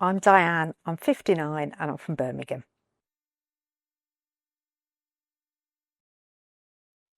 I'm Diane, I'm 59 and I'm from Birmingham.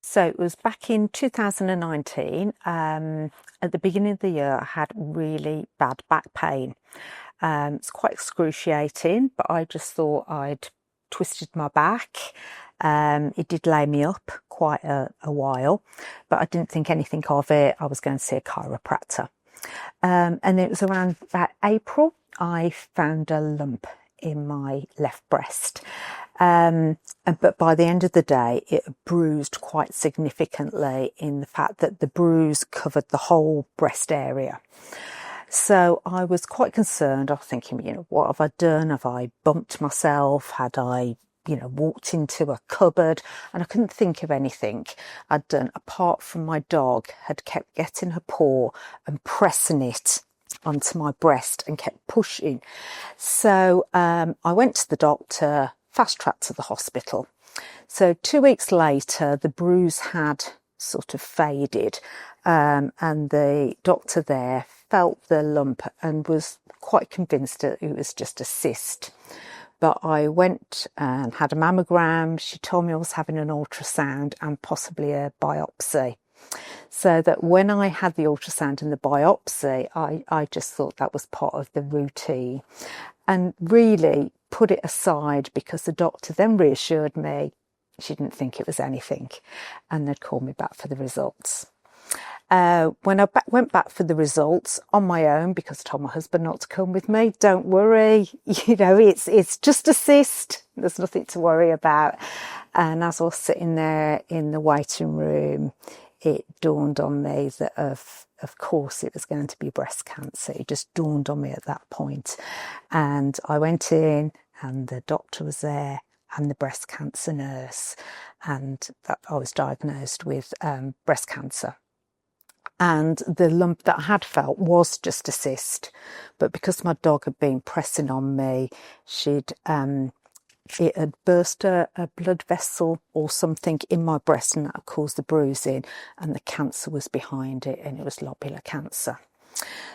So it was back in 2019. At the beginning of the year, I had really bad back pain. It's quite excruciating, but I just thought I'd twisted my back. It did lay me up quite a while, but I didn't think anything of it. I was going to see a chiropractor. And it was around about April, I found a lump in my left breast. But by the end of the day, it bruised quite significantly in the fact that the bruise covered the whole breast area. So I was quite concerned. I was thinking, what have I done? Have I bumped myself? Had I, walked into a cupboard? And I couldn't think of anything I'd done apart from my dog had kept getting her paw and pressing it onto my breast and kept pushing. So I went to the doctor, fast tracked to the hospital. So 2 weeks later, the bruise had sort of faded, and the doctor there felt the lump and was quite convinced that it was just a cyst. But I went and had a mammogram. She told me I was having an ultrasound and possibly a biopsy. So that when I had the ultrasound and the biopsy, I just thought that was part of the routine and really put it aside because the doctor then reassured me she didn't think it was anything and they'd call me back for the results. When I went back for the results on my own, because I told my husband not to come with me, don't worry, it's just a cyst. There's nothing to worry about. And as I was sitting there in the waiting room, it dawned on me that of course it was going to be breast cancer. It just dawned on me at that point. And I went in and the doctor was there and the breast cancer nurse, and that I was diagnosed with breast cancer. And the lump that I had felt was just a cyst, but because my dog had been pressing on me, it had burst a blood vessel or something in my breast, and that had caused the bruising, and the cancer was behind it, and it was lobular cancer.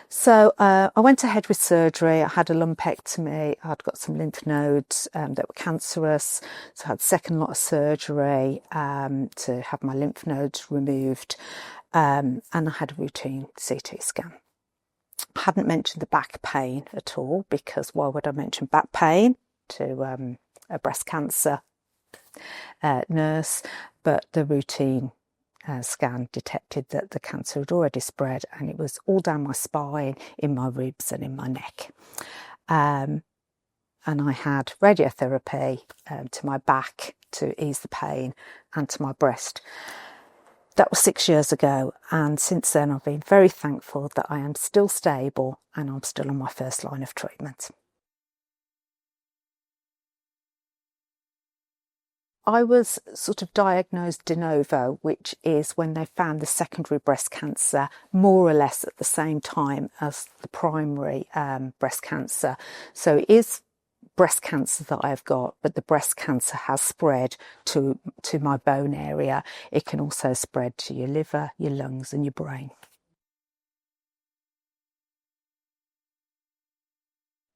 So I went ahead with surgery. I had a lumpectomy. I'd got some lymph nodes that were cancerous, so I had a second lot of surgery to have my lymph nodes removed, and I had a routine CT scan. I hadn't mentioned the back pain at all, because why would I mention back pain to a breast cancer nurse? But the routine scan detected that the cancer had already spread, and it was all down my spine, in my ribs and in my neck. And I had radiotherapy to my back to ease the pain and to my breast. That was 6 years ago, and since then I've been very thankful that I am still stable and I'm still on my first line of treatment. I was sort of diagnosed de novo, which is when they found the secondary breast cancer more or less at the same time as the primary breast cancer. So it is breast cancer that I've got, but the breast cancer has spread to my bone area. It can also spread to your liver, your lungs and your brain.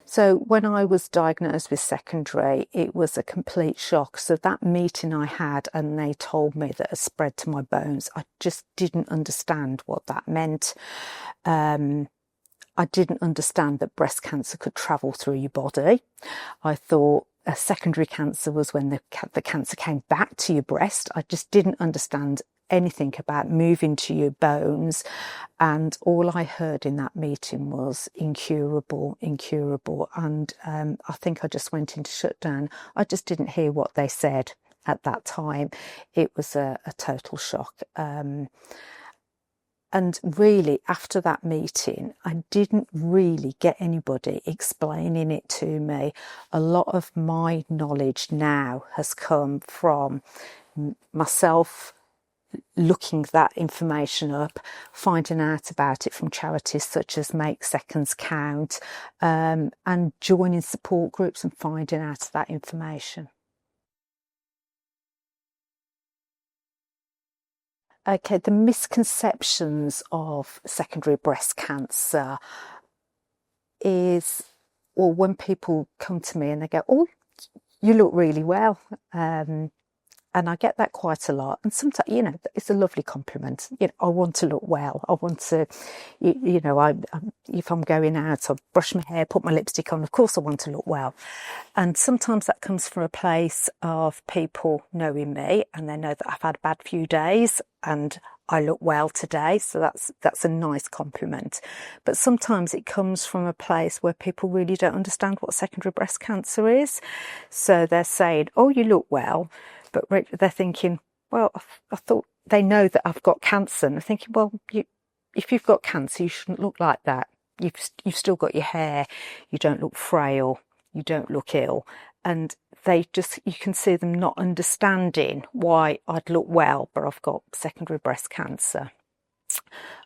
So when I was diagnosed with secondary, it was a complete shock. So that meeting I had and they told me that it spread to my bones, I just didn't understand what that meant. I didn't understand that breast cancer could travel through your body. I thought a secondary cancer was when the cancer came back to your breast. I just didn't understand anything about moving to your bones, and all I heard in that meeting was incurable, incurable, and I think I just went into shutdown. I just didn't hear what they said at that time. It was a total shock. And really, after that meeting, I didn't really get anybody explaining it to me. A lot of my knowledge now has come from myself looking that information up, finding out about it from charities such as Make Seconds Count, and joining support groups and finding out that information. Okay, the misconceptions of secondary breast cancer is or when people come to me and they go, "Oh, you look really well." And I get that quite a lot. And sometimes, it's a lovely compliment. I want to look well. I want to, if I'm going out, I brush my hair, put my lipstick on. Of course, I want to look well. And sometimes that comes from a place of people knowing me, and they know that I've had a bad few days and I look well today. So that's a nice compliment. But sometimes it comes from a place where people really don't understand what secondary breast cancer is. So they're saying, "Oh, you look well." But they're thinking, "Well, I thought," they know that I've got cancer. And they're thinking, "Well, if you've got cancer, you shouldn't look like that. You've still got your hair. You don't look frail. You don't look ill." And you can see them not understanding why I'd look well, but I've got secondary breast cancer.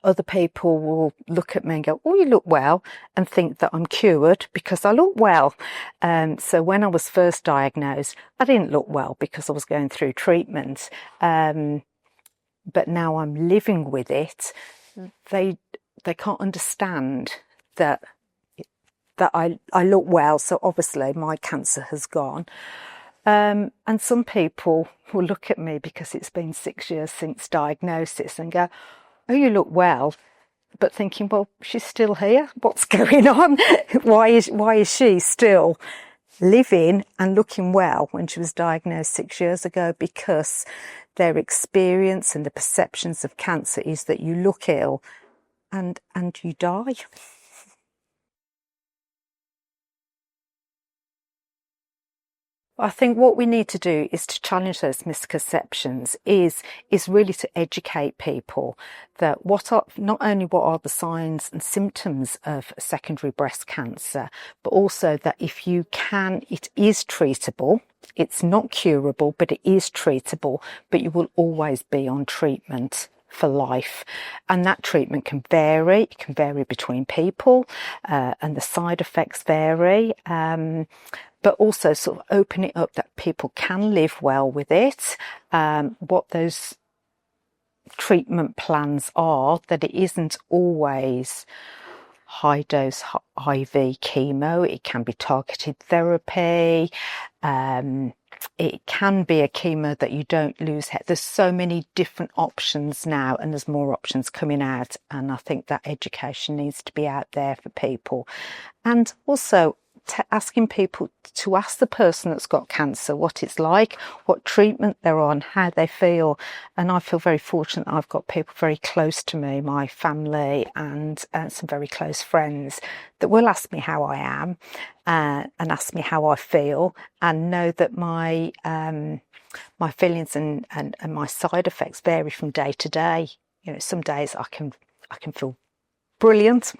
Other people will look at me and go, "Oh, you look well," and think that I'm cured because I look well. So when I was first diagnosed, I didn't look well because I was going through treatment. But now I'm living with it. They can't understand that I look well. So obviously my cancer has gone. And some people will look at me because it's been 6 years since diagnosis and go, "Oh, you look well," but thinking, "Well, she's still here. What's going on? Why is she still living and looking well when she was diagnosed 6 years ago?" Because their experience and the perceptions of cancer is that you look ill and you die. I think what we need to do is to challenge those misconceptions, is really to educate people that not only what are the signs and symptoms of secondary breast cancer, but also that if you can, it is treatable. It's not curable, but it is treatable, but you will always be on treatment for life. And that treatment can vary. It can vary between people, and the side effects vary. But also sort of open it up that people can live well with it, what those treatment plans are, that it isn't always high dose IV chemo. It can be targeted therapy. It can be a chemo that you don't lose hair. There's so many different options now, and there's more options coming out. And I think that education needs to be out there for people. And also asking people to ask the person that's got cancer what it's like, what treatment they're on, how they feel. And I feel very fortunate I've got people very close to me, my family and some very close friends, that will ask me how I am and ask me how I feel, and know that my feelings and my side effects vary from day to day. Some days I can feel brilliant,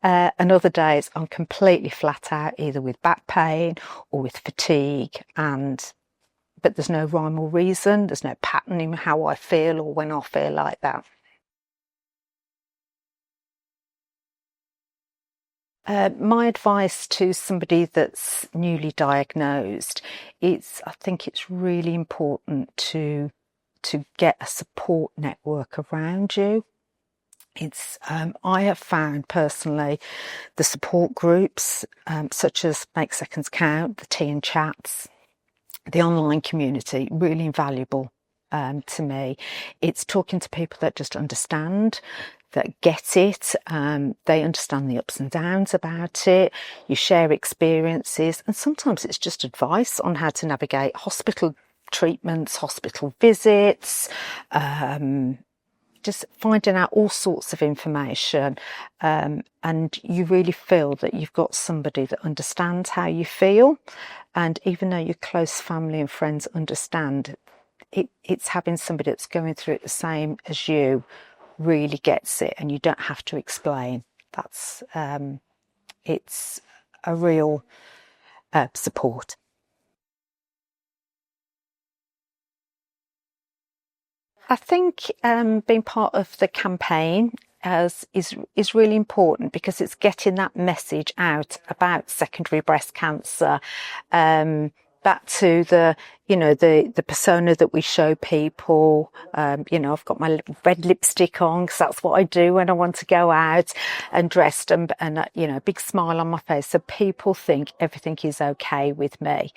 and other days I'm completely flat out, either with back pain or with fatigue, but there's no rhyme or reason. There's no pattern in how I feel or when I feel like that. My advice to somebody that's newly diagnosed is, I think it's really important to get a support network around you. I have found personally the support groups, such as Make Seconds Count, the tea and chats, the online community, really invaluable to me. It's talking to people that just understand, that get it. They understand the ups and downs about it. You share experiences, and sometimes it's just advice on how to navigate hospital treatments, hospital visits, just finding out all sorts of information, and you really feel that you've got somebody that understands how you feel. And even though your close family and friends understand, it's having somebody that's going through it the same as you really gets it, and you don't have to explain. It's a real support. I think being part of the campaign is really important, because it's getting that message out about secondary breast cancer, back to the, the persona that we show people. I've got my red lipstick on because that's what I do when I want to go out, and dressed and a big smile on my face. So people think everything is okay with me.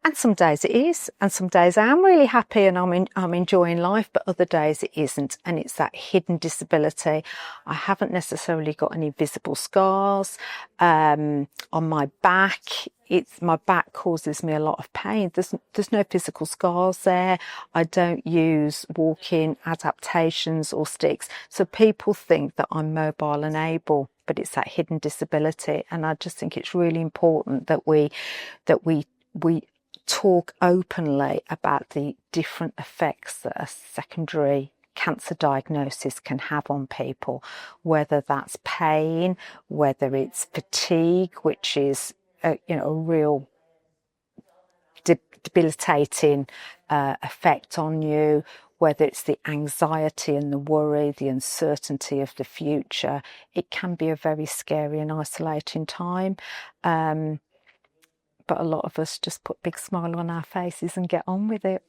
And some days it is, and some days I am really happy and I'm enjoying life, but other days it isn't. And it's that hidden disability. I haven't necessarily got any visible scars on my back. My back causes me a lot of pain. There's no physical scars there. I don't use walking adaptations or sticks. So people think that I'm mobile and able, but it's that hidden disability. And I just think it's really important that we talk openly about the different effects that a secondary cancer diagnosis can have on people, whether that's pain, whether it's fatigue, which is a real debilitating effect on you, whether it's the anxiety and the worry, the uncertainty of the future. It can be a very scary and isolating time. But a lot of us just put a big smile on our faces and get on with it.